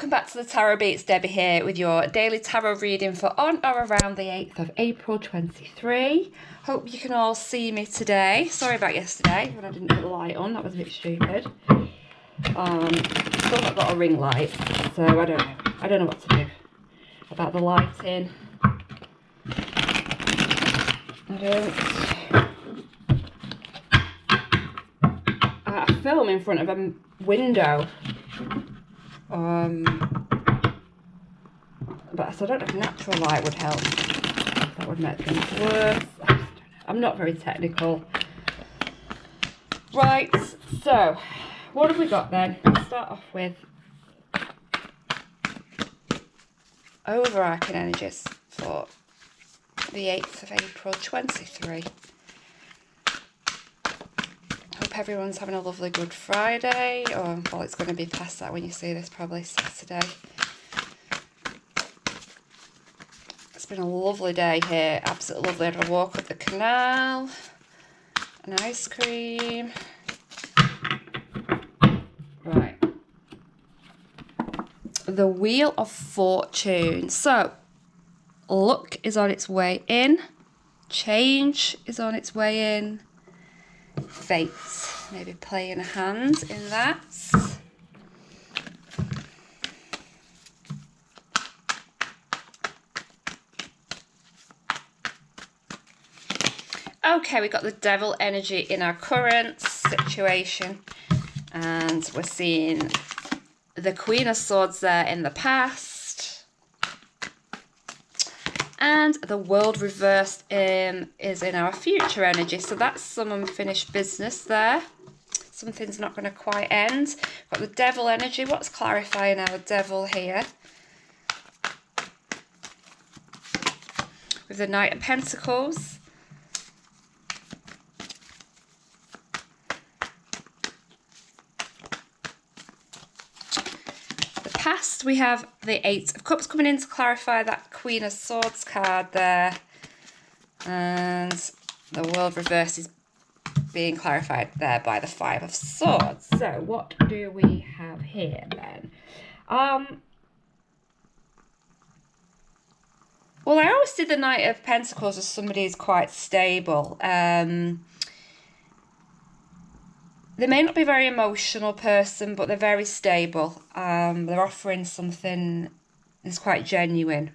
welcome back to the Tarot Beats. Debbie here with your daily tarot reading for on or around the 8th of April 23. Hope you can all see me today. Sorry about yesterday when I didn't put the light on, that was a bit stupid. Still not got a ring light, so I don't know what to do about the lighting. I film in front of a window. But so I don't know if natural light would help. That would make things worse. I'm not very technical. Right, so what have we got then? Let's start off with overarching energies for the 8th of April 23. Hope everyone's having a lovely Good Friday, or well, it's going to be past that when you see this, probably Saturday. It's been a lovely day here, absolutely lovely. I had a walk up the canal, an ice cream. Right. The Wheel of Fortune. So, luck is on its way in, change is on its way in, fate maybe playing a hand in that. Okay, we've got the Devil energy in our current situation, and we're seeing the Queen of Swords there in the past, and the World reversed is in our future energy. So that's some unfinished business there. Something's not going to quite end. Got the Devil energy. What's clarifying our Devil here? With the Knight of Pentacles. Past, we have the Eight of Cups coming in to clarify that Queen of Swords card there, and the World reverse is being clarified there by the Five of Swords. So what do we have here then? Well, I always see the Knight of Pentacles as somebody who's quite stable. They may not be a very emotional person, but they're very stable. They're offering something that's quite genuine.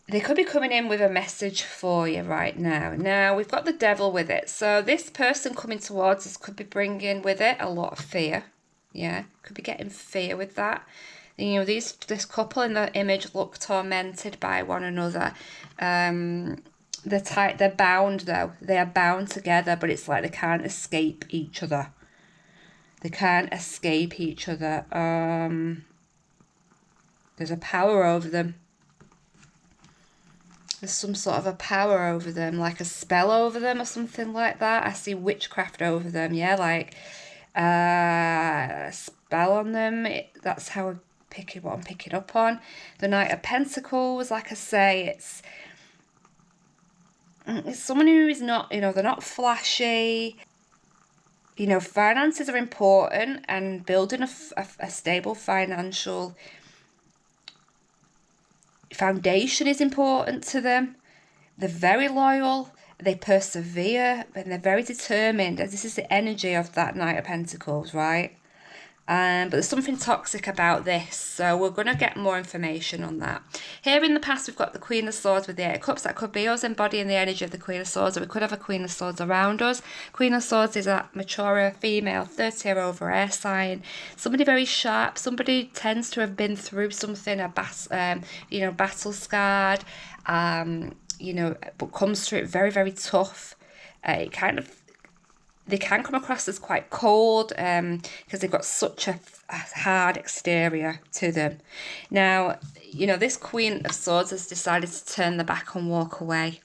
They could be coming in with a message for you right now. Now, we've got the Devil with it. So this person coming towards us could be bringing with it a lot of fear. Yeah, could be getting fear with that. You know, this couple in the image look tormented by one another. They're bound though. They are bound together, but it's like they can't escape each other. They can't escape each other. There's a power over them. There's some sort of a power over them, like a spell over them or something like that. I see witchcraft over them, yeah, like a spell on them. That's how what I'm picking up on. The Knight of Pentacles, like I say, it's someone who is not, you know, they're not flashy. You know, finances are important, and building a stable financial foundation is important to them. They're very loyal, they persevere, and they're very determined. This is the energy of that Knight of Pentacles, right? But there's something toxic about this, so we're going to get more information on that. Here in the past, we've got the Queen of Swords with the Eight of Cups. That could be us embodying the energy of the Queen of Swords, or we could have a Queen of Swords around us. Queen of Swords is a mature female, 30 year over air sign. Somebody very sharp. Somebody tends to have been through something, you know, battle scarred, you know, but comes through it very, very tough. They can come across as quite cold because they've got such a hard exterior to them. Now, you know, this Queen of Swords has decided to turn their back and walk away.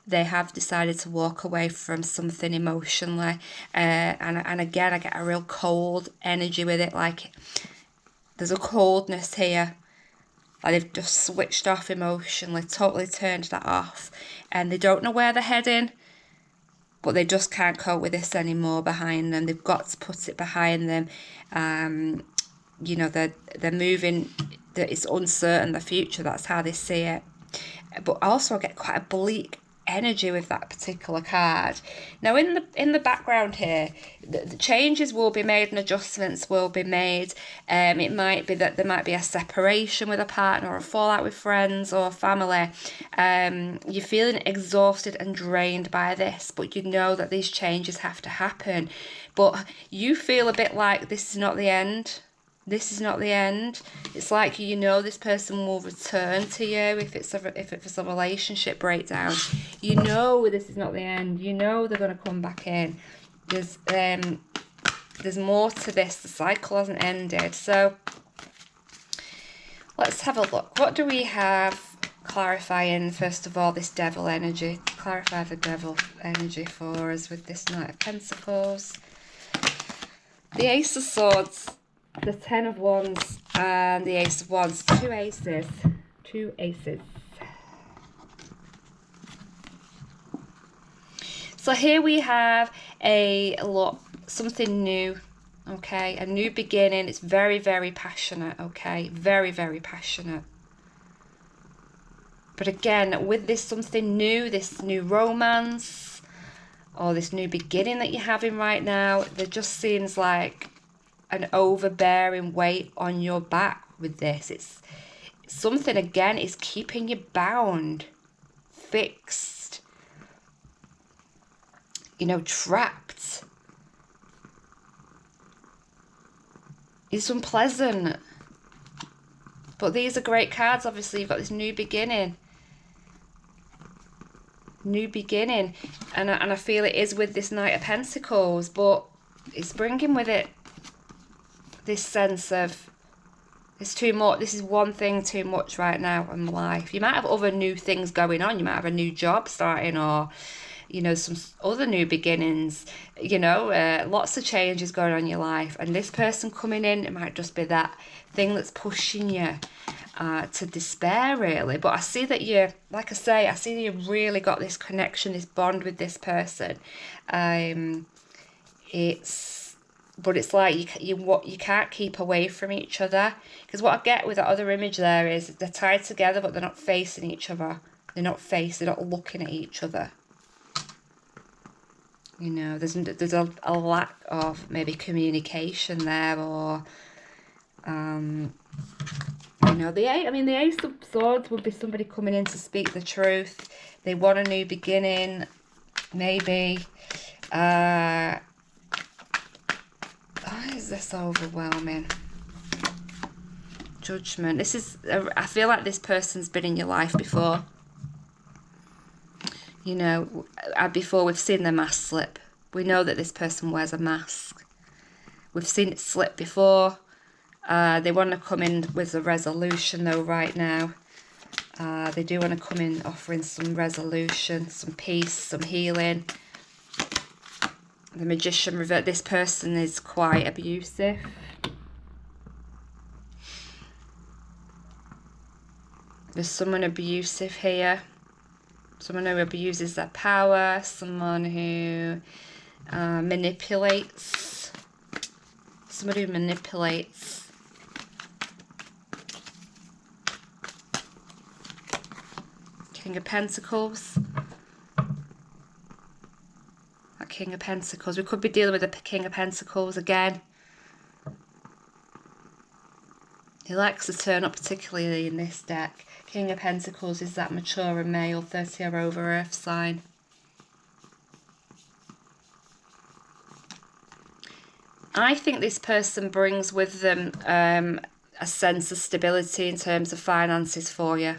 They have decided to walk away from something emotionally. And again, I get a real cold energy with it. Like, there's a coldness here. Like, they've just switched off emotionally, totally turned that off. And they don't know where they're heading. But they just can't cope with this anymore behind them. They've got to put it behind them. you know, they're moving, that it's uncertain, the future, that's how they see it. But also I get quite a bleak energy with that particular card. Now in the background here, the changes will be made and adjustments will be made. It might be that there might be a separation with a partner or a fallout with friends or family. You're feeling exhausted and drained by this, but you know that these changes have to happen. But you feel a bit like this is not the end. This is not the end. It's like, you know, this person will return to you if it's a relationship breakdown. You know this is not the end. You know they're going to come back in. There's more to this. The cycle hasn't ended. So let's have a look. What do we have clarifying, first of all, this devil energy? Clarify the devil energy for us with this Knight of Pentacles. The Ace of Swords, the Ten of Wands, and the Ace of Wands. Two aces. Two aces. So here we have something new, okay? A new beginning. It's very, very passionate, okay? Very, very passionate. But again, with this something new, this new romance, or this new beginning that you're having right now, there just seems like an overbearing weight on your back with this. It's something, again, is keeping you bound, fixed, you know, trapped. It's unpleasant. But these are great cards. Obviously, you've got this new beginning. New beginning. And I feel it is with this Knight of Pentacles, but it's bringing with it this sense of, it's too much. This is one thing too much right now in life. You might have other new things going on. You might have a new job starting, or, you know, some other new beginnings. You know, lots of changes going on in your life. And this person coming in, it might just be that thing that's pushing you to despair, really. But I see that you, like I say, I see that you've really got this connection, this bond with this person. But it's like you can't keep away from each other. Because what I get with that other image there is they're tied together, but they're not facing each other. They're not looking at each other. You know, there's a lack of maybe communication there, or you know, the Ace of Swords would be somebody coming in to speak the truth. They want a new beginning, maybe. Why is this overwhelming? Judgment. This is, I feel like this person's been in your life before. You know, before we've seen the mask slip. We know that this person wears a mask. We've seen it slip before. They want to come in with a resolution though right now. They do want to come in offering some resolution, some peace, some healing. The Magician revert. This person is quite abusive. There's someone abusive here. Someone who abuses their power. Someone who manipulates. Somebody who manipulates. King of Pentacles. That King of Pentacles. We could be dealing with the King of Pentacles again. He likes to turn up, particularly in this deck. King of Pentacles is that mature and male, 30 or over earth sign. I think this person brings with them a sense of stability in terms of finances for you.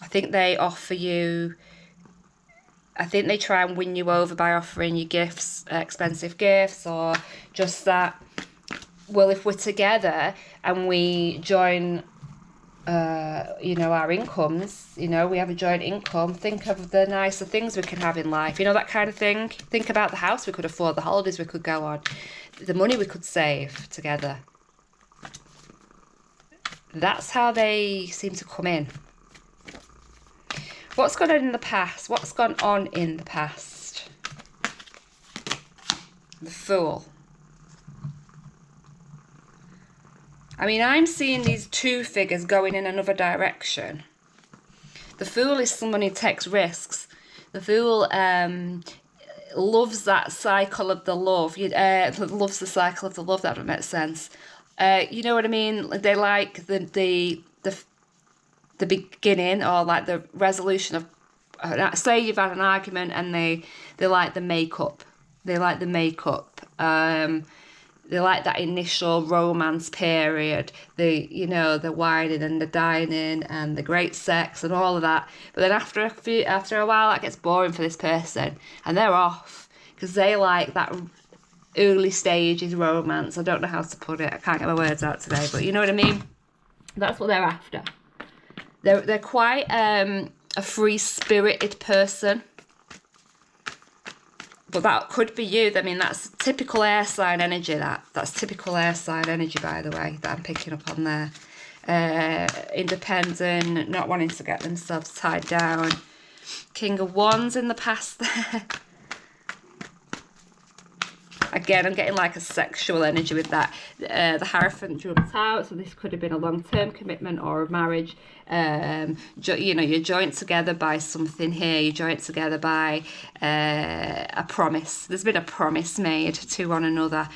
I think they offer you, I think they try and win you over by offering you gifts, expensive gifts, or just that, well, if we're together and we join, you know, our incomes, you know, we have a joint income, think of the nicer things we can have in life, you know, that kind of thing. Think about the house we could afford, the holidays we could go on, the money we could save together. That's how they seem to come in. What's gone on in the past? What's gone on in the past? The Fool. I mean, I'm seeing these two figures going in another direction. The Fool is someone who takes risks. The Fool loves that cycle of the love. Loves the cycle of the love. That doesn't make sense. You know what I mean? They like the beginning, or like the resolution of. Say you've had an argument and they like the makeup. They like the makeup. They like that initial romance period, the whining and the dining and the great sex and all of that. But then after a while, that gets boring for this person, and they're off because they like that early stages romance. I don't know how to put it. I can't get my words out today, but you know what I mean. That's what they're after. They're quite a free-spirited person. But that could be you. I mean, that's typical air sign energy. That's typical air sign energy, by the way, that I'm picking up on there. Independent, not wanting to get themselves tied down. King of Wands in the past there. Again, I'm getting like a sexual energy with that. The Hierophant jumped out, so this could have been a long-term commitment or a marriage. You're joined together by something here. You're joined together by a promise. There's been a promise made to one another.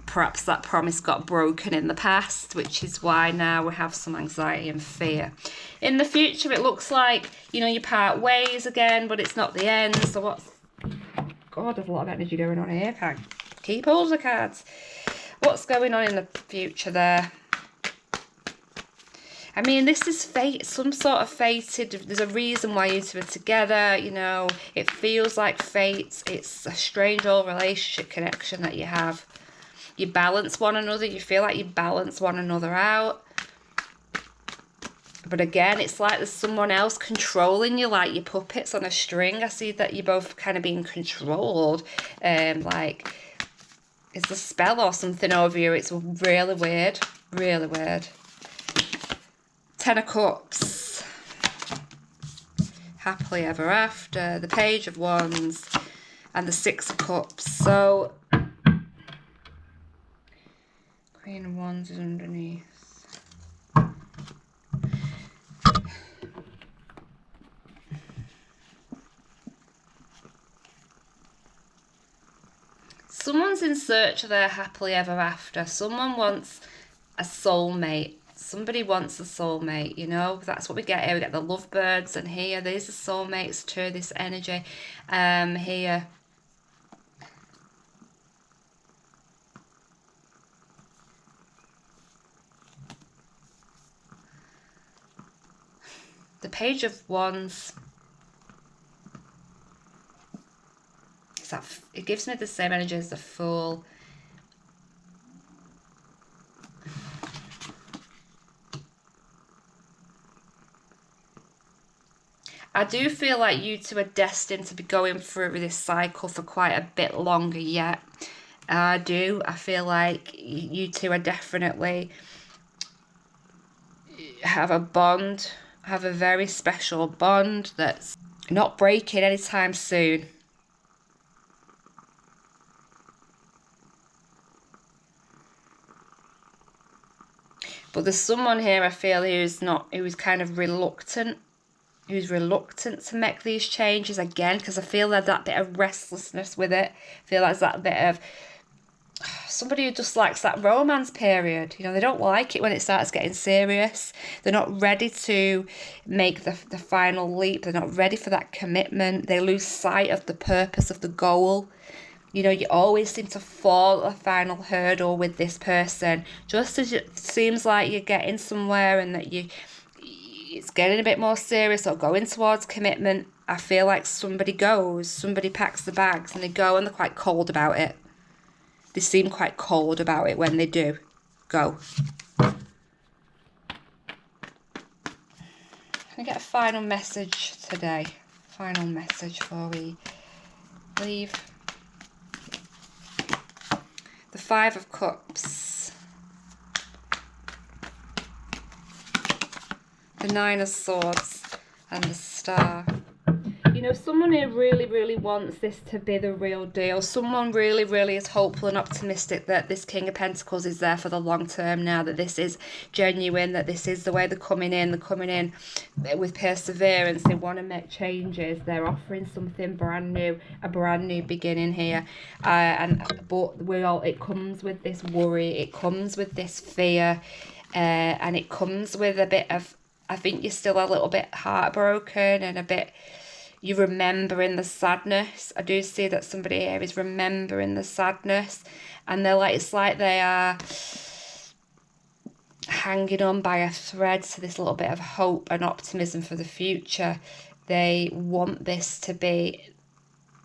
Perhaps that promise got broken in the past, which is why now we have some anxiety and fear. In the future, it looks like, you part ways again, but it's not the end. So what's... God, there's a lot of energy going on here. Can't keep all the cards. What's going on in the future there? I mean, this is fate, some sort of fated. There's a reason why you two are together, It feels like fate. It's a strange old relationship connection that you have. You balance one another. You feel like you balance one another out. But again, it's like there's someone else controlling you, like your puppets on a string. I see that you're both kind of being controlled. Like, it's a spell or something over you. It's really weird. Really weird. Ten of Cups. Happily ever after. The Page of Wands. And the Six of Cups. So, Queen of Wands is underneath. Someone's in search of their happily ever after. Someone wants a soulmate. Somebody wants a soulmate, That's what we get here. We get the lovebirds, and here, these are soulmates to this energy. Here. The Page of Wands. It gives me the same energy as the Fool. I do feel like you two are destined to be going through this cycle for quite a bit longer yet. I do. I feel like you two are definitely have a bond, have a very special bond that's not breaking anytime soon. But there's someone here, I feel, who's kind of reluctant. Who's reluctant to make these changes again, because I feel there's that bit of restlessness with it. I feel there's that bit of somebody who just likes that romance period. They don't like it when it starts getting serious. They're not ready to make the final leap. They're not ready for that commitment. They lose sight of the purpose of the goal. You always seem to fall at the final hurdle with this person. Just as it seems like you're getting somewhere and that it's getting a bit more serious or going towards commitment, I feel like somebody packs the bags and they go, and they're quite cold about it. They seem quite cold about it when they do go. Can I get a final message today? Final message before we leave. The Five of Cups. The Nine of Swords. And the Star. You know, someone who really, really wants this to be the real deal. Someone really, really is hopeful and optimistic that this King of Pentacles is there for the long term now, that this is genuine, that this is the way they're coming in. They're coming in with perseverance. They want to make changes. They're offering something brand new, a brand new beginning here. But it comes with this worry. It comes with this fear. And it comes with a bit of, I think you're still a little bit heartbroken and a bit, you're remembering the sadness. I do see that somebody here is remembering the sadness, and it's like they are hanging on by a thread to this little bit of hope and optimism for the future. They want this to be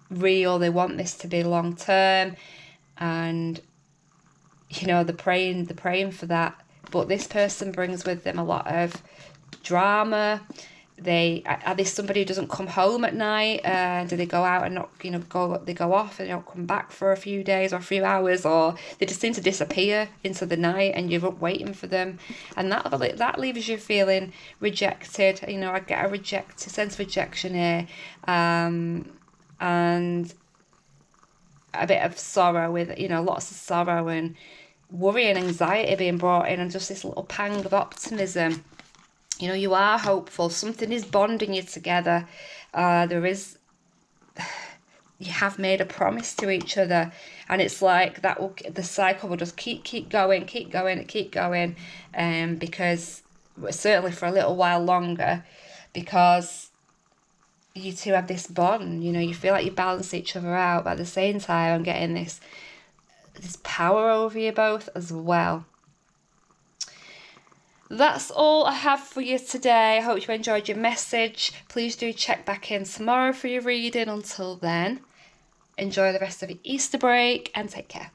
real. They want this to be long term, and you know, they're praying for that. But this person brings with them a lot of drama. Are they somebody who doesn't come home at night? Do they go out and not, you know, they go off and don't come back for a few days or a few hours, or they just seem to disappear into the night and you're up waiting for them, and that leaves you feeling rejected. You know, I get a sense of rejection here, and a bit of sorrow, with, you know, lots of sorrow and worry and anxiety being brought in, and just this little pang of optimism. You know, you are hopeful. Something is bonding you together. You have made a promise to each other, and it's like the cycle will just keep going, because certainly for a little while longer, because you two have this bond. You know, you feel like you balance each other out, but at the same time, I'm getting this power over you both as well. That's all I have for you today. I hope you enjoyed your message. Please do check back in tomorrow for your reading. Until then, enjoy the rest of your Easter break and take care.